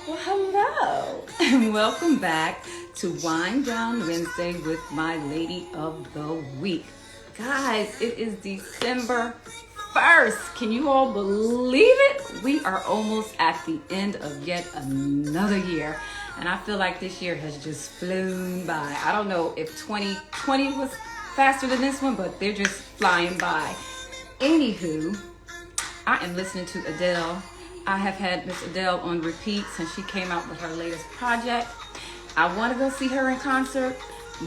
Well, hello, and welcome back to Wind Down Wednesday with my Lady of the Week. Guys, it is December 1st. Can you all believe it? We are almost at the end of yet another year, and I feel like this year has just flown by. I don't know if 2020 was faster than this one, but they're just flying by. Anywho, I am listening to Adele. I have had Miss Adele on repeat since she came out with her latest project. I want to go see her in concert,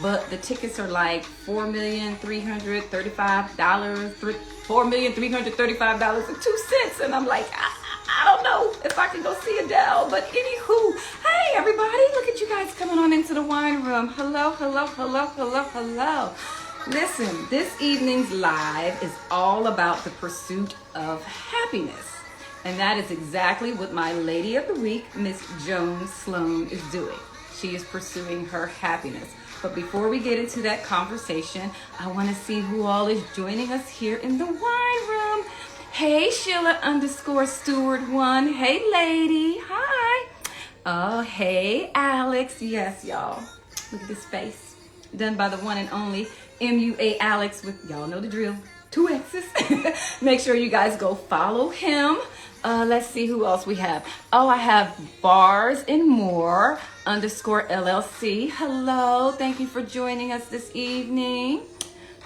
but the tickets are like $4,335, $4,335.02, and I'm like, I don't know if I can go see Adele. But anywho, hey everybody, look at you guys coming on into the wine room. Hello, hello, hello, hello, hello. Listen, this evening's live is all about the pursuit of happiness. And that is exactly what my Lady of the Week, Miss Joan Sloan, is doing. She is pursuing her happiness. But before we get into that conversation, I want to see who all is joining us here in the wine room. Hey, Sheila_Stewart1. Hey, lady. Hi. Oh, hey, Alex. Yes, y'all. Look at this face. Done by the one and only MUA Alex with, y'all know the drill, 2 X's. Make sure you guys go follow him. Let's see who else we have. Oh, I have Bars and More _LLC. Hello. Thank you for joining us this evening.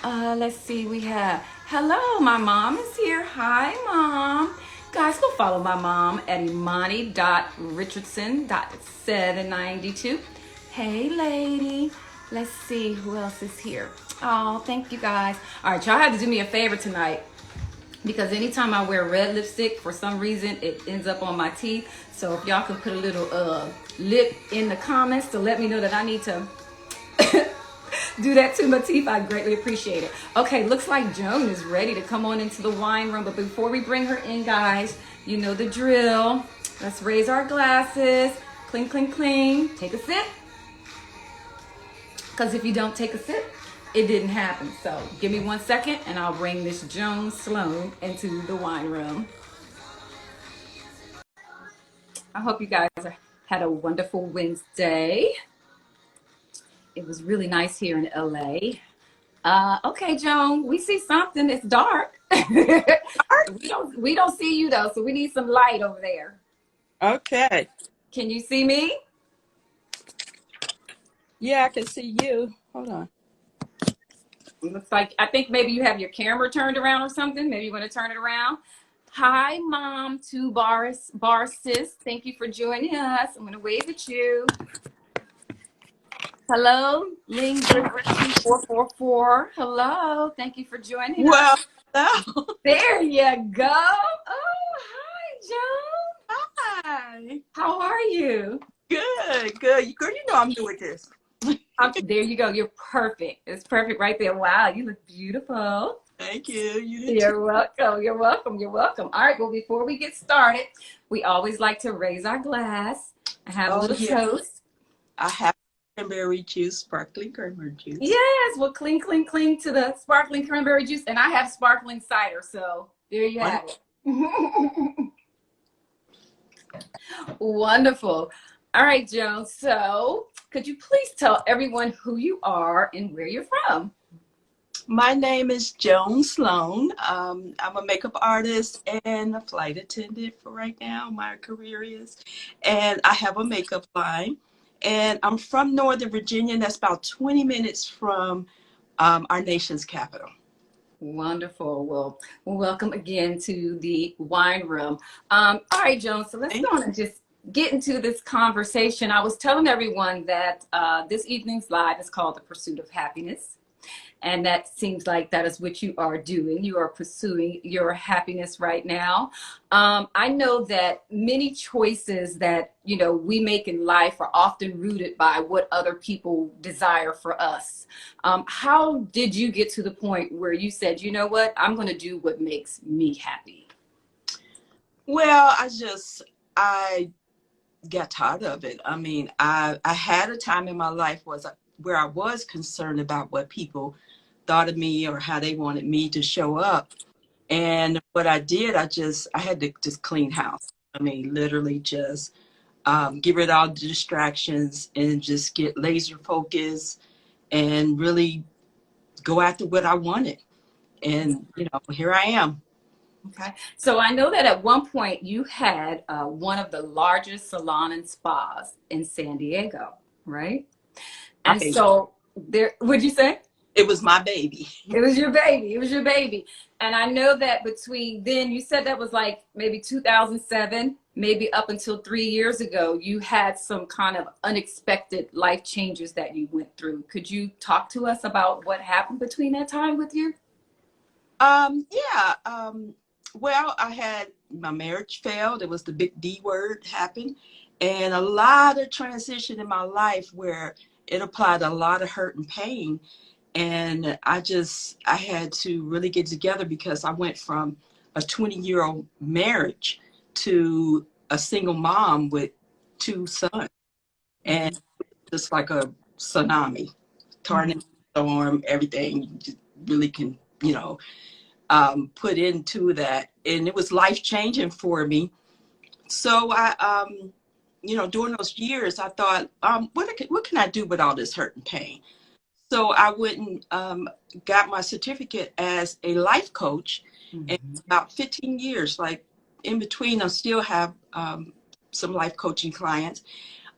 Let's see, we have, hello, my mom is here. Hi, mom. Guys, go follow my mom at imani.richardson.792. Hey, lady. Let's see who else is here. Oh, thank you guys. All right, y'all have to do me a favor tonight, because anytime I wear red lipstick, for some reason, it ends up on my teeth. So if y'all can put a little lip in the comments to let me know that I need to do that to my teeth, I greatly appreciate it. Okay, looks like Joan is ready to come on into the wine room. But before we bring her in, guys, you know the drill. Let's raise our glasses. Cling, cling, cling. Take a sip. Because if you don't take a sip, it didn't happen. So give me 1 second and I'll bring Miss Joan Sloan into the wine room. I hope you guys had a wonderful Wednesday. It was really nice here in LA. Okay, Joan, we see something. It's dark. we don't see you though, so we need some light over there. Okay. Can you see me? Yeah, I can see you. Hold on. It looks like, I think maybe you have your camera turned around or something. Maybe you want to turn it around. Hi, Mom, 2 bar sis. Thank you for joining us. I'm going to wave at you. Hello, Ling 444. Hello, thank you for joining us. Well, There you go. Oh, hi, Joan. hi. How are you? Good, good. Girl, you know I'm new at this. There you go. You're perfect. It's perfect right there. Wow, you look beautiful. Thank you. You did You're welcome. You're welcome. You're welcome. All right. Well, before we get started, we always like to raise our glass and have a little toast. I have cranberry juice, sparkling cranberry juice. Yes. Well, cling, cling, cling to the sparkling cranberry juice. And I have sparkling cider. So there you have it. Wonderful. All right, Joan. So could you please tell everyone who you are and where you're from? My name is Joan Sloan. I'm a makeup artist and a flight attendant for right now. My career is. And I have a makeup line. And I'm from Northern Virginia, and that's about 20 minutes from our nation's capital. Wonderful. Well, welcome again to the wine room. All right, Joan, so let's go on and just get into this conversation. I was telling everyone that this evening's live is called The Pursuit of Happiness. And that seems like that is what you are doing. You are pursuing your happiness right now. I know that many choices that, you know, we make in life are often rooted by what other people desire for us. How did you get to the point where you said, you know what, I'm going to do what makes me happy? Well, I got tired of it. I mean, I had a time in my life where I was concerned about what people thought of me or how they wanted me to show up. And what I did, I had to just clean house. I mean, literally just get rid of all the distractions and just get laser focused and really go after what I wanted. And, here I am. Okay. So I know that at one point you had one of the largest salon and spas in San Diego, right? And Right. so there, would you say? It was my baby. It was your baby. It was your baby. And I know that between then, you said that was like maybe 2007, maybe up until 3 years ago, you had some kind of unexpected life changes that you went through. Could you talk to us about what happened between that time with you? Yeah. Well, I had my marriage failed. It was the big D word happened, and a lot of transition in my life where it applied a lot of hurt and pain. And I had to really get together because I went from a 20-year-old marriage to a single mom with two sons, and Mm-hmm. just like a tsunami, tornado, Mm-hmm. storm, everything you just really can, put into that. And it was life changing for me. So during those years, I thought, what can I do with all this hurt and pain? So I went and got my certificate as a life coach. And Mm-hmm. about 15 years, like in between, I still have some life coaching clients.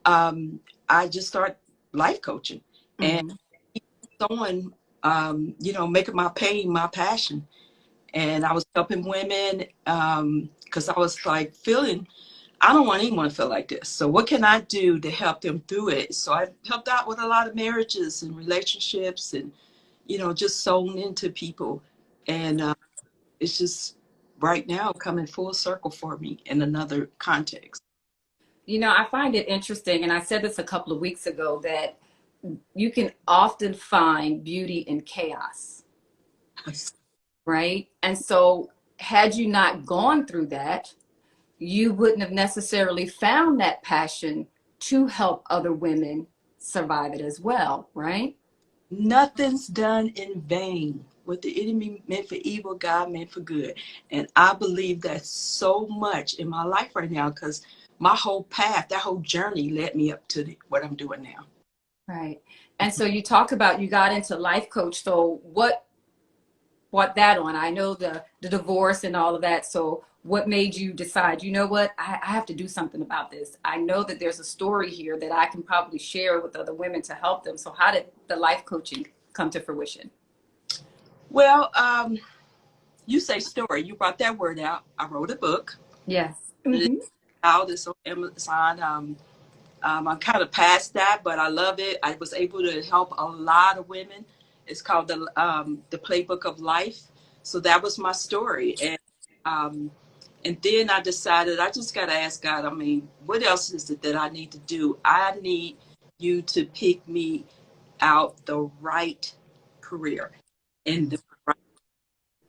I just started life coaching and Mm-hmm. someone, making my pain my passion. And I was helping women because I was like feeling, I don't want anyone to feel like this. So what can I do to help them through it? So I helped out with a lot of marriages and relationships and, just sewn into people. And it's just right now coming full circle for me in another context. I find it interesting, and I said this a couple of weeks ago, that you can often find beauty in chaos, right? And so, had you not gone through that, you wouldn't have necessarily found that passion to help other women survive it as well, right? Nothing's done in vain. What the enemy meant for evil, God meant for good. And I believe that so much in my life right now because my whole path, that whole journey led me up to what I'm doing now. Right. And so you talk about you got into life coach. So what brought that on? I know the divorce and all of that. So what made you decide, you know what, I have to do something about this? I know that there's a story here that I can probably share with other women to help them. So how did the life coaching come to fruition? Well, you say story. You brought that word out. I wrote a book. Yes. It's Mm-hmm. out. It's on Amazon. I'm kind of past that, but I love it. I was able to help a lot of women. It's called the Playbook of Life. So that was my story, um, and then I decided I just got to ask God. I mean, what else is it that I need to do? I need you to pick me out the right career and the right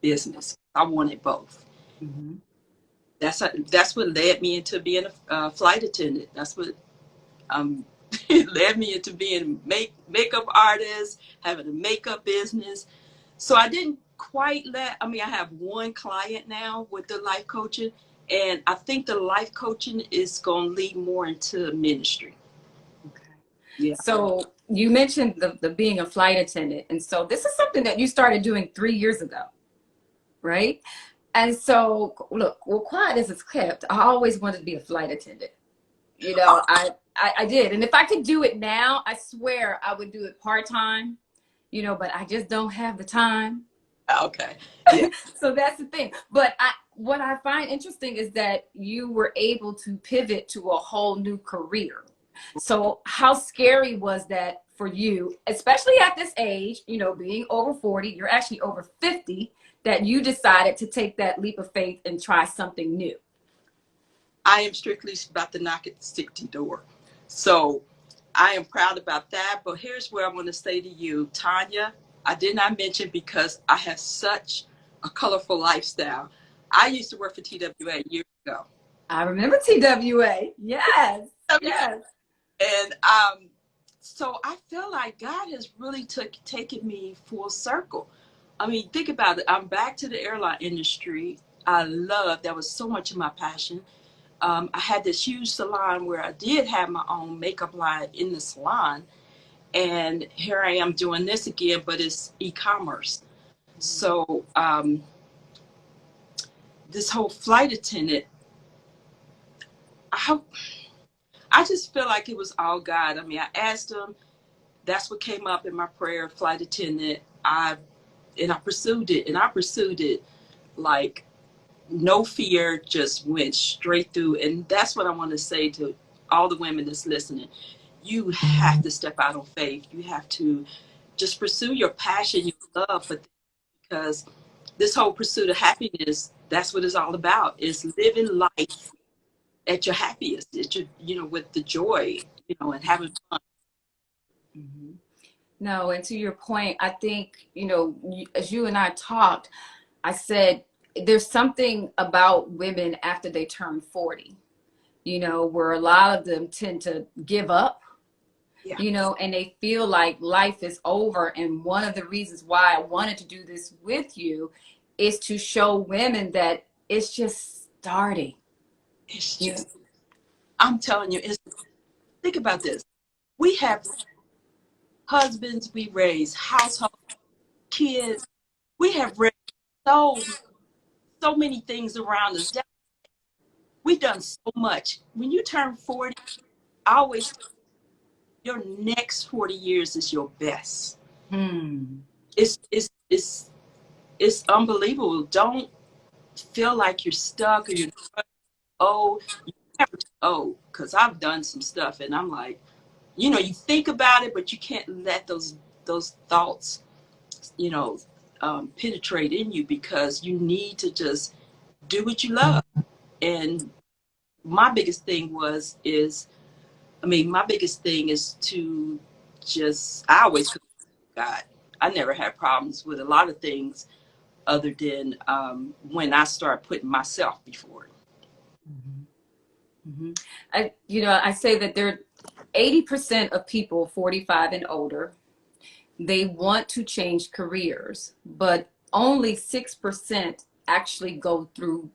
business. I wanted both. Mm-hmm. That's what led me into being a flight attendant. That's what um, it led me into being makeup artist, having a makeup business. So I didn't quite I have one client now with the life coaching, and I think the life coaching is going to lead more into ministry. Okay. Yeah. So you mentioned the being a flight attendant. And so this is something that you started doing 3 years ago, right? And so look, well, quiet as it's kept, I always wanted to be a flight attendant. I did. And if I could do it now, I swear I would do it part-time, but I just don't have the time. Okay. Yeah. So that's the thing. But what I find interesting is that you were able to pivot to a whole new career. So how scary was that for you, especially at this age, being over 40, you're actually over 50, that you decided to take that leap of faith and try something new? I am strictly about to knock at the 60 door. So I am proud about that. But here's what I want to say to you, Tanya. I did not mention because I have such a colorful lifestyle. I used to work for TWA years ago. I remember TWA. Yes. Yes. And so I feel like God has really taken me full circle. I mean, think about it. I'm back to the airline industry. I love that was so much of my passion. I had this huge salon where I did have my own makeup line in the salon. And here I am doing this again, but it's e-commerce. So this whole flight attendant, I, I just feel like it was all God. I mean, I asked him, that's what came up in my prayer, flight attendant. I pursued it, and I pursued it like no fear, just went straight through. And that's what I want to say to all the women that's listening. You have to step out on faith. You have to just pursue your passion, your love for things, because this whole pursuit of happiness, that's what it's all about, is living life at your happiest, at your, with the joy, and having fun. Mm-hmm. No, and to your point, I think, as you and I talked, I said there's something about women after they turn 40, where a lot of them tend to give up, Yeah. and they feel like life is over. And one of the reasons why I wanted to do this with you is to show women that it's just starting. It's just, I'm telling you, think about this. We have husbands, we raise household kids, we have raised so many things around us. We've done so much. When you turn 40, I always tell you, your next 40 years is your best. Hmm. It's unbelievable. Don't feel like you're stuck or you're old. You never too old, because I've done some stuff and I'm like, you think about it, but you can't let those thoughts, penetrate in you, because you need to just do what you love. And my biggest thing my biggest thing is to I always feel God. I never had problems with a lot of things other than when I start putting myself before it. Mm-hmm. I say that there 80% of people 45 and older, they want to change careers, but only 6% actually go through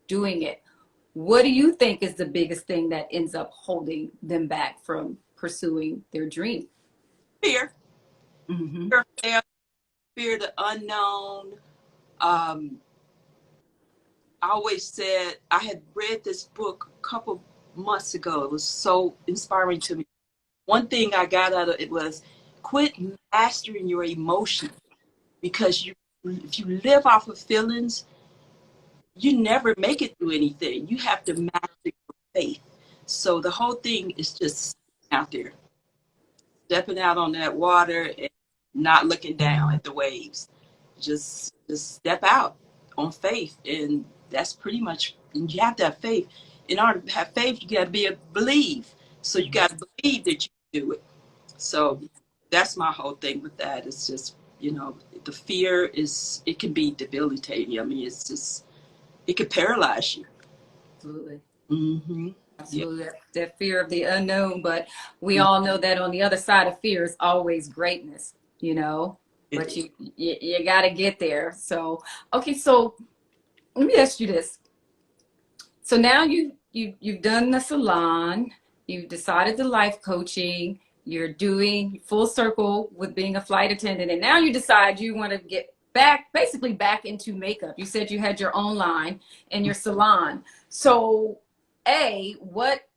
doing it. What do you think is the biggest thing that ends up holding them back from pursuing their dream? Fear, Mm-hmm. fear of failure, fear of the unknown. Um, I always said, I had read this book a couple months ago. It was so inspiring to me. One thing I got out of it was quit mastering your emotions, because if you live off of feelings, you never make it through anything. You have to master your faith. So the whole thing is just out there, stepping out on that water and not looking down at the waves. Just step out on faith, and that's pretty much. And you have to have faith. In order to have faith, you got to believe. So you got to believe that you can do it. So that's my whole thing with that. It's just, the fear it can be debilitating. I mean, it could paralyze you. Absolutely. Mm-hmm. Yeah, Absolutely. That fear of the unknown, but we all know that on the other side of fear is always greatness, it but is. you got to get there. So, okay, so let me ask you this. So now you've done the salon, you've decided the life coaching, you're doing full circle with being a flight attendant, and now you decide you want to get basically back into makeup. You said you had your own line in your salon. So, A, what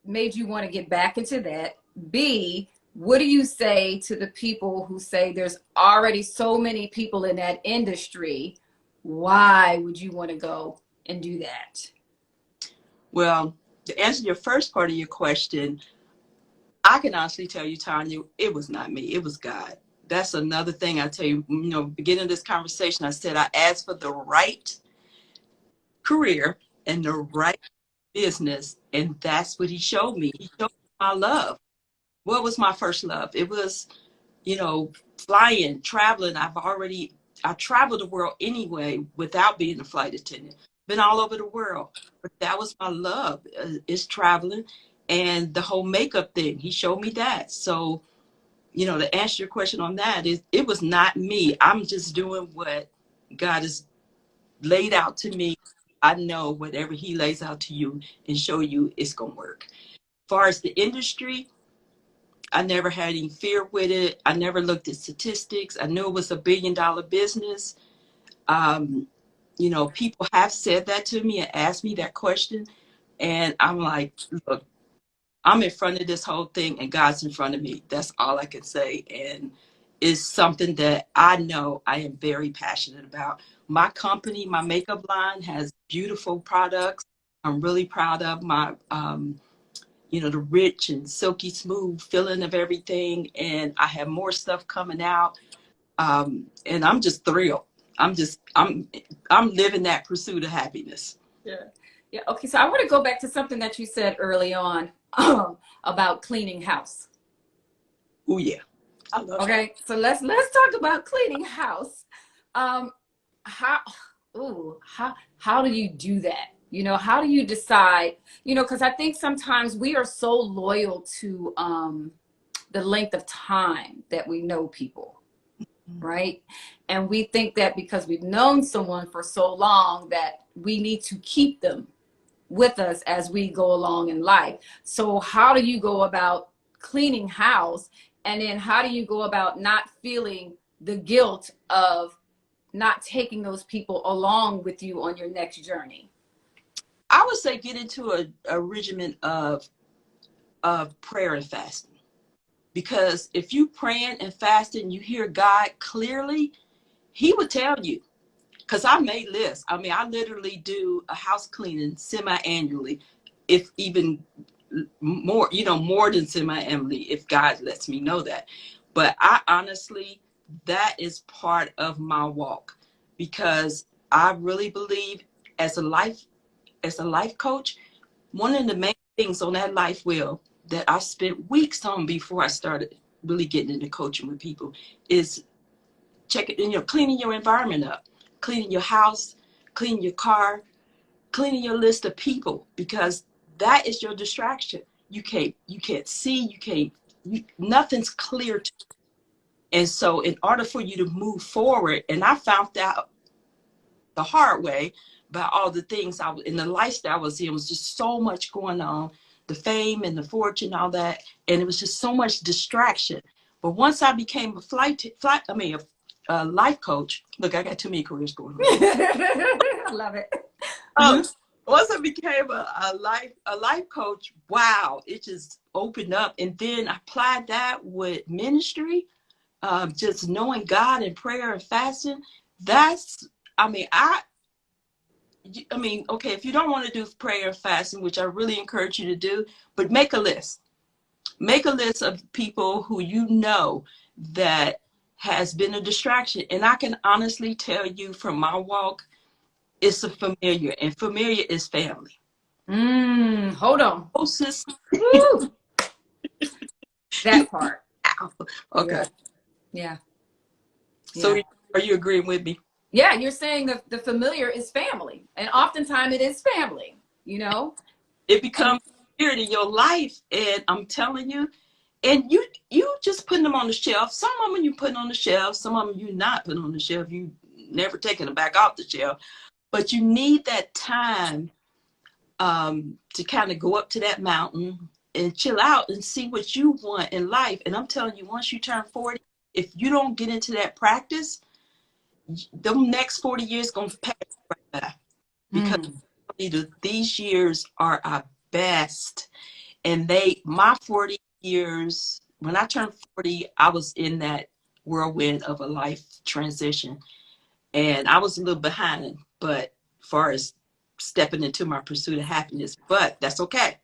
made you want to get back into that? B, what do you say to the people who say there's already so many people in that industry? Why would you want to go and do that? Well, to answer your first part of your question, I can honestly tell you, Tanya, it was not me. It was God. That's another thing I tell you, beginning of this conversation, I said I asked for the right career and the right business, and that's what he showed me. He showed me my love. What was my first love? It was, flying, traveling. I traveled the world anyway without being a flight attendant. Been all over the world, but that was my love, is traveling and the whole makeup thing. He showed me that. So, to answer your question on that, it was not me. I'm just doing what God has laid out to me I know whatever he lays out to you and show you, it's going to work. As far as the industry, I never had any fear with it. I never looked at statistics. I knew it was $1 billion business. People have said that to me and asked me that question. And I'm like, look, I'm in front of this whole thing and God's in front of me. That's all I can say. And it's something that I know I am very passionate about. My company, my makeup line has beautiful products. I'm really proud of my, the rich and silky smooth feeling of everything. And I have more stuff coming out. And I'm just thrilled. I'm living that pursuit of happiness. Yeah. Yeah. Okay. So I want to go back to something that you said early on about cleaning house. Oh yeah. I love Okay. it. So let's talk about cleaning house. How how do you do that? How do you decide, because I think sometimes we are so loyal to the length of time that we know people, right? And we think that because we've known someone for so long that we need to keep them with us as we go along in life. So how do you go about cleaning house? And then how do you go about not feeling the guilt of not taking those people along with you on your next journey? I would say get into a regimen of prayer and fasting. Because if you praying and fasting, you hear God clearly, he would tell you. Because I made lists. I mean, I literally do a house cleaning semi-annually, if even more, more than semi-annually, if God lets me know that. But I honestly, that is part of my walk, because I really believe as a life coach, one of the main things on that life wheel that I spent weeks on before I started really getting into coaching with people is cleaning your environment up, cleaning your house, cleaning your car, cleaning your list of people, because that is your distraction. You can't see, nothing's clear to you. And so in order for you to move forward, and I found out the hard way about all the things I was in, the lifestyle I was in was just so much going on, the fame and the fortune, all that, and it was just so much distraction. But once I became a life coach. Look, I got too many careers going on. I love it. Once I became a life coach, wow, it just opened up, and then I applied that with ministry, just knowing God and prayer and fasting. That's I mean, okay, if you don't want to do prayer and fasting, which I really encourage you to do, but make a list. Make a list of people who you know that has been a distraction. And I can honestly tell you from my walk, it's a familiar, and familiar is family. Hold on. Closest. That part. Okay. Yeah. So Yeah. are you agreeing with me? Yeah, you're saying that the familiar is family, and oftentimes it is family, It becomes spirit in your life, and I'm telling you, and you just putting them on the shelf. Some of them you putting on the shelf, some of them you not putting on the shelf. You never taking them back off the shelf, but you need that time to kind of go up to that mountain and chill out and see what you want in life. And I'm telling you, once you turn 40, if you don't get into that practice, the next 40 years going to pass right by, because these years are our best. And my 40 years, when I turned 40, I was in that whirlwind of a life transition, and I was a little behind, but as far as stepping into my pursuit of happiness, but that's okay.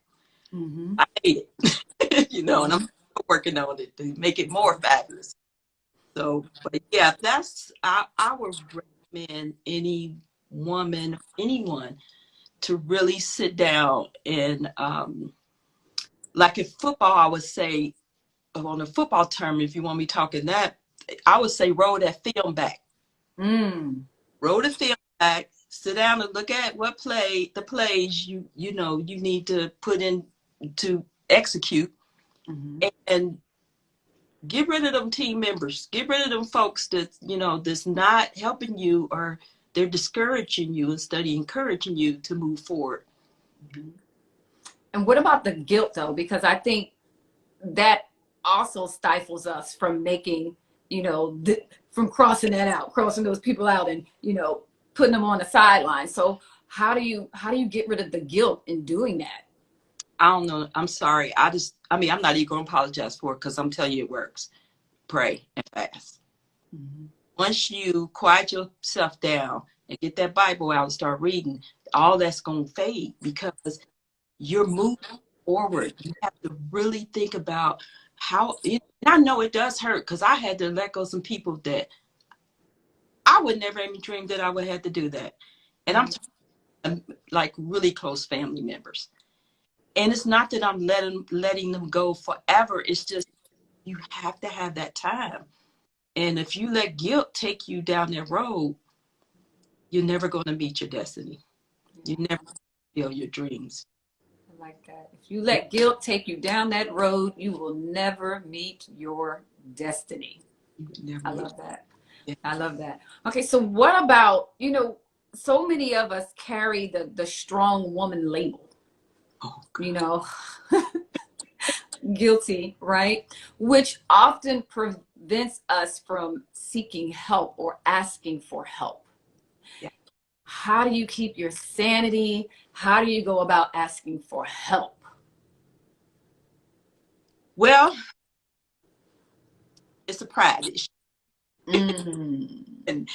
I made it, and I'm working on it to make it more fabulous. So, but yeah, I would recommend any woman, anyone, to really sit down and, like in football, I would say, on a football term, if you want me talking that, I would say roll that film back. Roll the film back, sit down and look at the plays you need to put in to execute, and get rid of them team members. Get rid of them folks that, that's not helping you or they're discouraging you instead of encouraging you to move forward. And what about the guilt though? Because I think that also stifles us from making, from crossing those people out and, putting them on the sideline. So how do you get rid of the guilt in doing that? I don't know. I'm sorry. I'm not even going to apologize for it because I'm telling you it works. Pray and fast. Mm-hmm. Once you quiet yourself down and get that Bible out and start reading, all that's going to fade because you're moving forward. You have to really think about and I know it does hurt because I had to let go some people that I would never even dream that I would have to do that. And I'm talking like really close family members. And it's not that I'm letting them go forever. It's just you have to have that time. And if you let guilt take you down that road, you're never going to meet your destiny. You never fulfill your dreams. I like that. If you let guilt take you down that road, you will never meet your destiny. I love that. Yeah. I love that. Okay, so what about, so many of us carry the strong woman label. Oh, God. Guilty, right? Which often prevents us from seeking help or asking for help. Yeah. How do you keep your sanity? How do you go about asking for help? Well, it's a pride issue. Mm. And,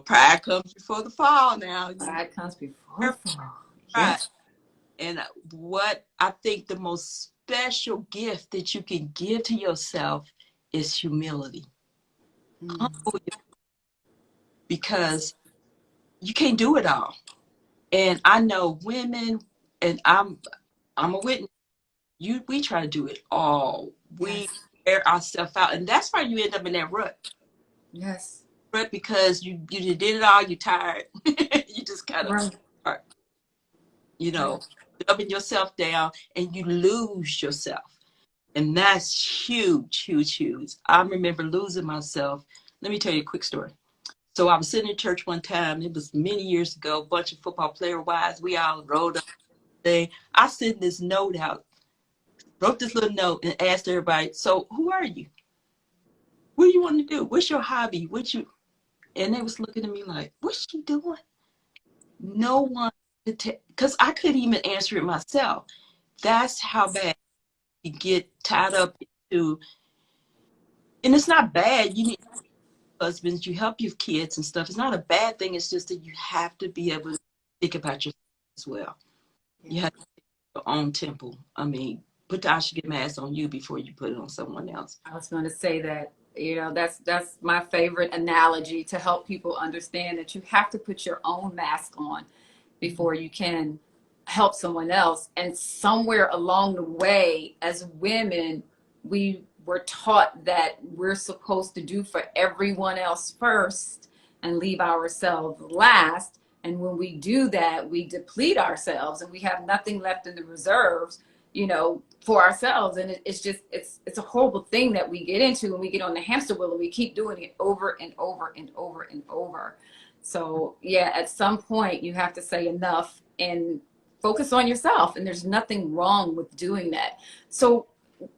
pride comes before the fall now. Pride comes before fall. Pride. Yes. And what I think the most special gift that you can give to yourself is humility. Humble because you can't do it all. And I know women, and I'm a witness. We try to do it all. We wear ourselves out, and that's why you end up in that rut. Yes. Rut because you did it all. You're tired. You just kind of start, dubbing yourself down, and you lose yourself. And that's huge, huge, huge. I remember losing myself. Let me tell you a quick story. So I was sitting in church one time. It was many years ago. A bunch of football player wives. We all rolled up. I sent this note out, wrote this little note, and asked everybody, "So who are you? What do you want to do? What's your hobby? And they was looking at me like, "What's she doing?" No one could because I couldn't even answer it myself. That's how bad you get tied up into. And it's not bad. You need husbands, you help your kids and stuff. It's not a bad thing. It's just that you have to be able to think about yourself as well. You have to think your own temple. I mean, put the oxygen mask on you before you put it on someone else. I was going to say that, that's my favorite analogy to help people understand that you have to put your own mask on before you can help someone else. And somewhere along the way, as women, we were taught that we're supposed to do for everyone else first and leave ourselves last. And when we do that, we deplete ourselves and we have nothing left in the reserves, for ourselves. And it's a horrible thing that we get into when we get on the hamster wheel and we keep doing it over and over and over and over. So yeah, at some point you have to say enough and focus on yourself. And there's nothing wrong with doing that. So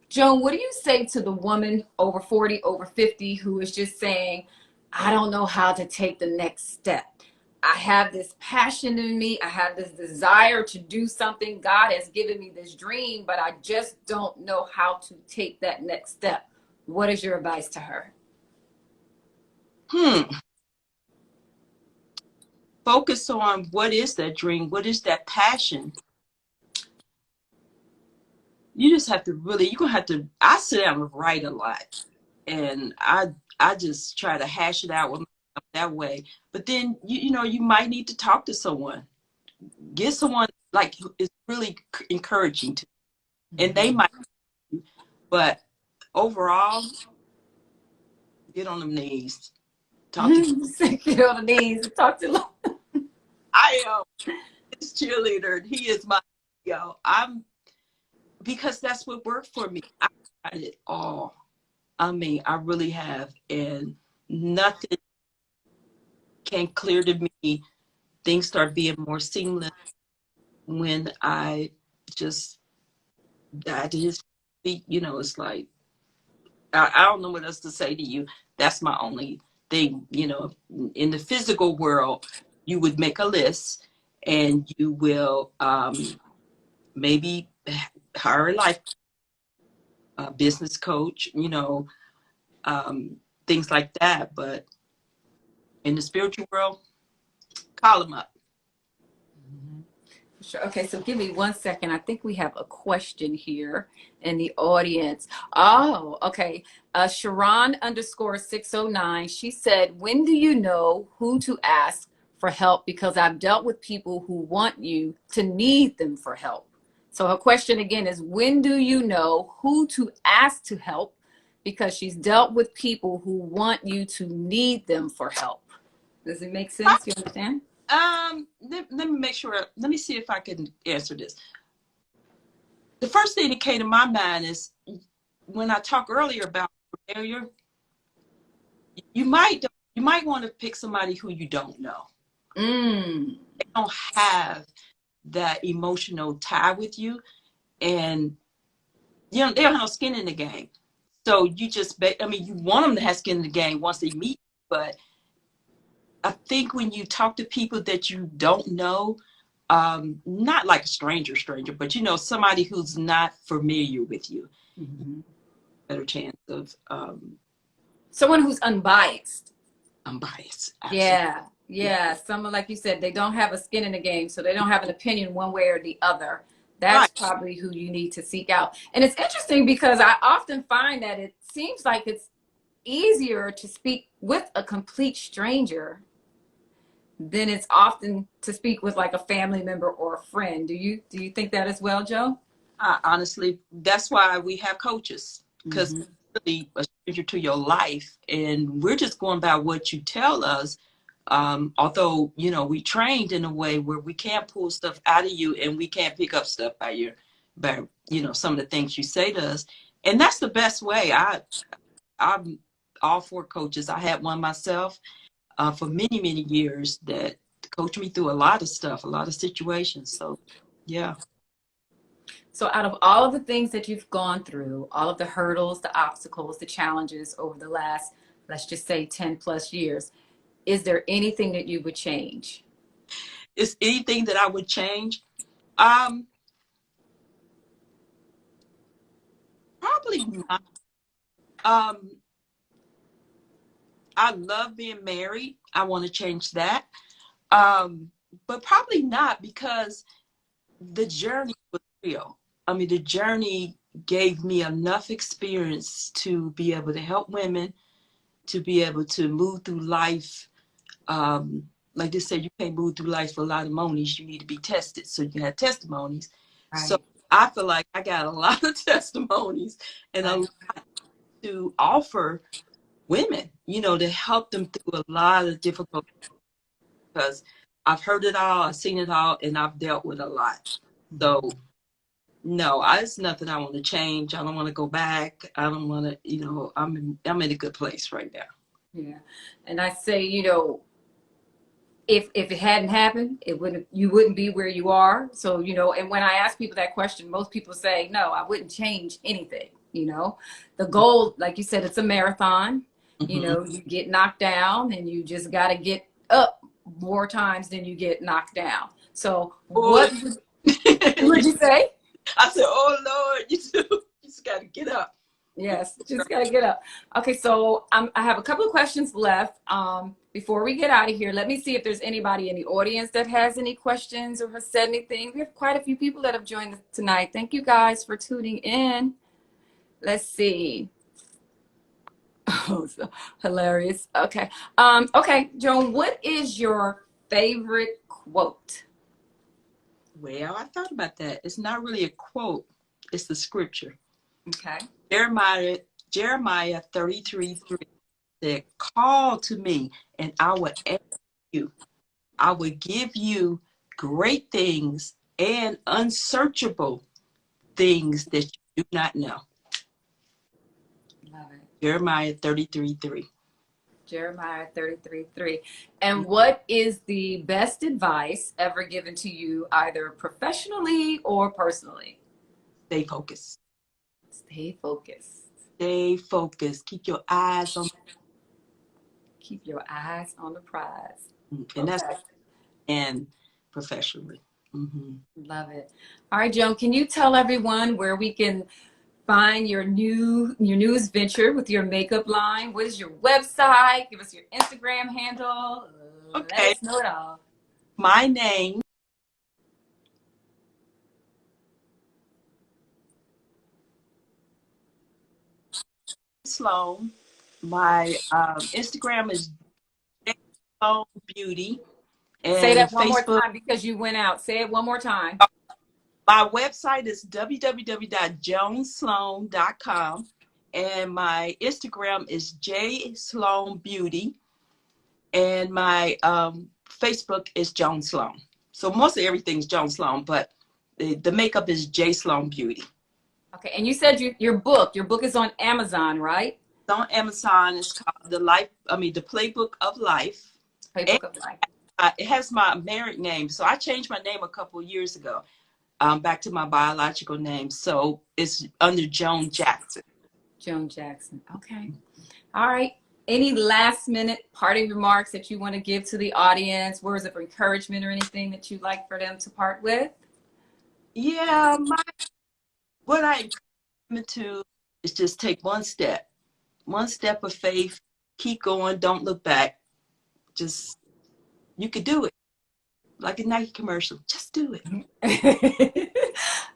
Joan, what do you say to the woman over 40, over 50 who is just saying, I don't know how to take the next step. I have this passion in me. I have this desire to do something. God has given me this dream, but I just don't know how to take that next step. What is your advice to her? Focus on what is that dream? What is that passion? You just have to you're going to have to, I sit down and write a lot. And I just try to hash it out with myself that way. But then, you might need to talk to someone. Get someone like who is really encouraging to, and they might, but overall, get on them knees. Talk to Get on the knees and talk to them. I am his cheerleader, and he is my, because that's what worked for me. I tried it all. I mean, I really have, and nothing came clear to me me, things start being more seamless when I just died to his feet. You know, it's like, I don't know what else to say to you. That's my only thing. You know, in the physical world, you would make a list and you will maybe hire a life business coach, you know, things like that. But in the spiritual world, call them up. Sure. Okay, so give me 1 second. I think we have a question here in the audience. Oh, okay. Sharon _609. She said, when do you know who to ask for help? Because I've dealt with people who want you to need them for help. So her question again is, when do you know who to ask to help? Because she's dealt with people who want you to need them for help. Does it make sense? You understand? Let me make sure. Let me see if I can answer this. The first thing that came to my mind is when I talked earlier about failure. You might want to pick somebody who you don't know. They don't have that emotional tie with you, and you know they don't have no skin in the game. So you just, I mean, you want them to have skin in the game once they meet, but I think when you talk to people that you don't know, not like a stranger, but you know, somebody who's not familiar with you, better chance of someone who's unbiased. Unbiased. Absolutely. Yeah. Someone, like you said, they don't have a skin in the game, so they don't have an opinion one way or the other. That's probably who you need to seek out. And it's interesting because I often find that it seems like it's easier to speak with a complete stranger than it's often to speak with like a family member or a friend. Do you think that as well, Joe? Honestly, that's why we have coaches, because really a stranger to your life, and we're just going by what you tell us. Although, you know, we trained in a way where we can't pull stuff out of you and we can't pick up stuff by you know, some of the things you say to us. And that's the best way. I'm all for coaches. I had one myself for many, many years that coached me through a lot of stuff, a lot of situations. So, yeah. So out of all of the things that you've gone through, all of the hurdles, the obstacles, the challenges over the last, let's just say 10 plus years, is there anything that you would change? Is anything that I would change? Probably not. I love being married. I want to change that. But probably not, because the journey was real. I mean, the journey gave me enough experience to be able to help women, to be able to move through life. Like they said, you can't move through life for a lot of monies. You need to be tested so you can have testimonies. Right. So I feel like I got a lot of testimonies and a lot to offer women, you know, to help them through a lot of difficult, because I've heard it all, I've seen it all, and I've dealt with a lot. So no, it's nothing I want to change. I don't want to go back. I don't want to, you know, I'm in a good place right now. Yeah. And I say, you know, if it hadn't happened, you wouldn't be where you are. So, you know, and when I ask people that question, most people say, no, I wouldn't change anything. You know, the goal, like you said, it's a marathon. You know, you get knocked down and you just got to get up more times than you get knocked down. So what would you say? I said, oh Lord, you just got to get up. Yes, just got to get up. Okay, so I have a couple of questions left. Before we get out of here, let me see if there's anybody in the audience that has any questions or has said anything. We have quite a few people that have joined us tonight. Thank you guys for tuning in. Let's see. Oh, so hilarious. Okay. Okay, Joan, what is your favorite quote? Well, I thought about that. It's not really a quote. It's the scripture. Okay. Jeremiah 33:3 said, call to me and I will answer you. I will give you great things and unsearchable things that you do not know. Love it. Jeremiah 33:3. Jeremiah 33:3. And what is the best advice ever given to you, either professionally or personally? Stay focused. Stay focused. Stay focused. Keep your eyes on, Keep your eyes on the prize. and that's Okay. and professionally. Love it. All right, Joan, can you tell everyone where we can find your newest venture with your makeup line? What is your website? Give us your Instagram handle. Let Okay. us know it all. My name, Sloan. My Instagram is Sloan Beauty, Say and that one more Facebook. time because you went out. Say it one more time. My website is www.joansloan.com, and my Instagram is jsloanbeauty, and my Facebook is Joan Sloan. So mostly everything's Joan Sloan, but the makeup is J Sloan Beauty. Okay, and you said your book is on Amazon, right? It's on Amazon. It's called the Playbook of Life. And Playbook of Life. it has my married name, so I changed my name a couple years ago, back to my biological name. So it's under Joan Jackson. Joan Jackson. Okay. All right. Any last minute parting remarks that you want to give to the audience, words of encouragement or anything that you'd like for them to part with? Yeah, what I encourage them to is just take one step of faith, keep going, don't look back. Just, you could do it. Like a Nike commercial, just do it.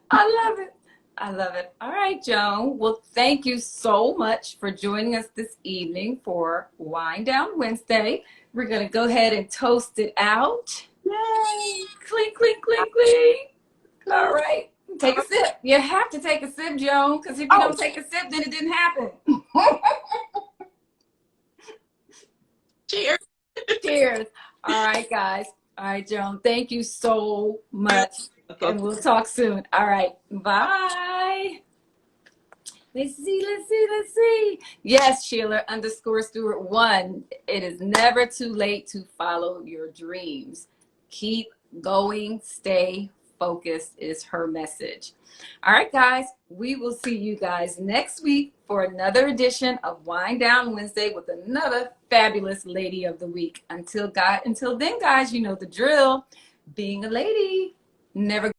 I love it. I love it. All right, Joan. Well, thank you so much for joining us this evening for Wind Down Wednesday. We're going to go ahead and toast it out. Yay! Clink, clink, clink, clink. All right. Take a sip. You have to take a sip, Joan, because if you Oh, don't take a sip, then it didn't happen. cheers. Cheers. All right, guys. All right, Joan. Thank you so much. And we'll talk soon. All right. Bye. Let's see. Yes, Sheila_Stewart1. It is never too late to follow your dreams. Keep going. Stay focused is her message. All right, guys. We will see you guys next week for another edition of Wind Down Wednesday with another fabulous lady of the week. Until then, guys, you know the drill. Being a lady, never